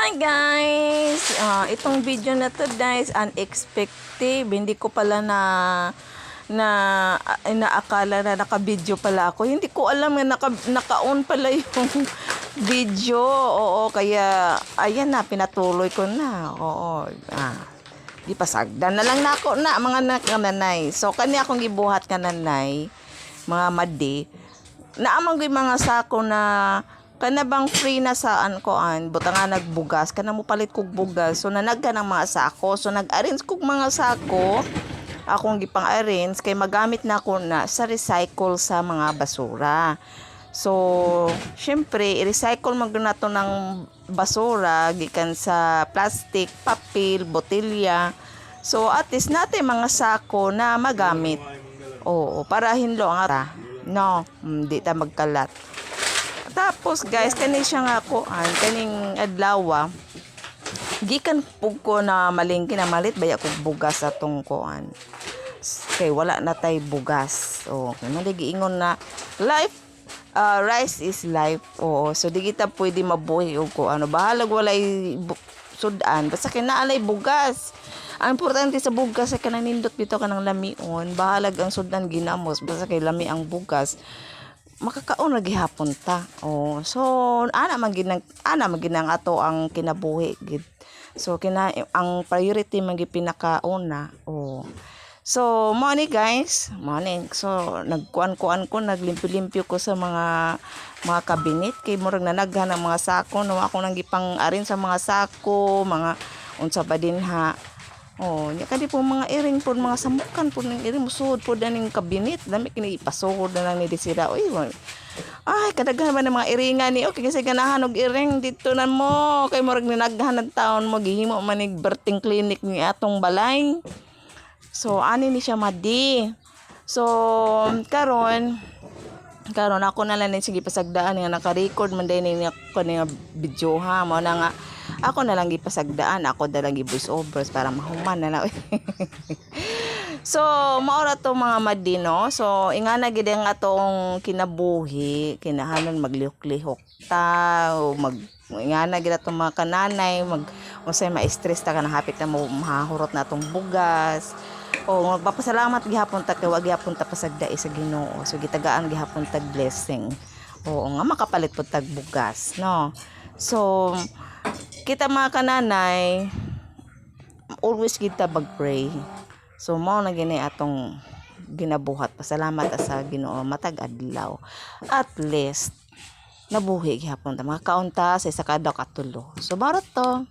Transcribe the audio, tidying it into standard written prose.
Hi guys! Itong video na to guys, unexpected. Hindi ko pala inaakala na naka-video pala ako. Hindi ko alam na naka-on pala yung video. Oo, kaya ayan na, pinatuloy ko na. Oo, di pasagdan na lang na ako na mga kananay. So, kani akong gibuhat kananay, mga madi. Naamang mga sako na kana bang free na saan ko buta nga nagbugas kana mo palit kog bugas, so nanagka ng mga sako, so nag-arrange kog mga sako akong gipang arrange kay magamit na ako na sa recycle sa mga basura. So syempre i-recycle mag na to ng basura gikan sa plastic, papel, botelya. So at least natin mga sako na magamit. Oo, para hinlo ang ara. No, di ta magkalat. Tapos guys, kani siya nga ako, kaning adlaw, gikan pug ko na malingki na malit baya kog bugas atong kuan. Kay wala na tay bugas. O, giingon na life, rice is life. Oo, so di kita pwede mabuhi og ko bahalag walay sudan basta kay naalay bugas. Ang importante sa bugas ay kanang nindot bitaw kanang lamion, bahalag ang sudan ginamos basta kay lami ang bugas. Makakaon na gihapon ta. Oh, so ana maginang ato ang kinabuhi gid. So ang priority man gyud pinakauna. Oh. So mo ni guys, morning. So nagkuan-kuan ko, naglimpyo-limpyo ko sa mga kabinet kay murag nanaghan ang mga sako, no ako nang gipang arin sa mga sako, mga unsa ba dinha. Oh, nya kadi po mga iring po, mga samukan po ng iring musud po daning kabinet, dami kini ipasugod na lang ni disira. Oy, ay kadaghan man ng mga iringan ni okay kasi ganahan og iring dito na mo kay murag ninaghan ng taon mo gihimo man ig birthing clinic ni atong balay. So ani ni siya madi. So karon ako na lang ni sige pasagdaan nga naka-record man din ni ako ni video ha mo na nga. Ako na lang gipasagdaan, ako na lang gi-voice overs para mahuman na lang. So, maora to mga madino. So, ingana gid ang atong kinabuhi, kinahanon maglihok-lihok ta o ingana gid atong mga kananay unsay ma-stress ta kana hapit na mahurot na atong bugas. O magpapasalamat gihapon ta kay wa gihapon ta pasagdai sa Ginoo. So gitagaan gihapon tag blessing. Oo nga makapalit pud tag bugas, no. So kita mga kananay always kita mag-pray. So mao na gini atong ginabuhat, pasalamat sa Ginoo matag adlaw. At least nabuhi gihapon ta, mga kaunta sa isa kada katulo. So barot to.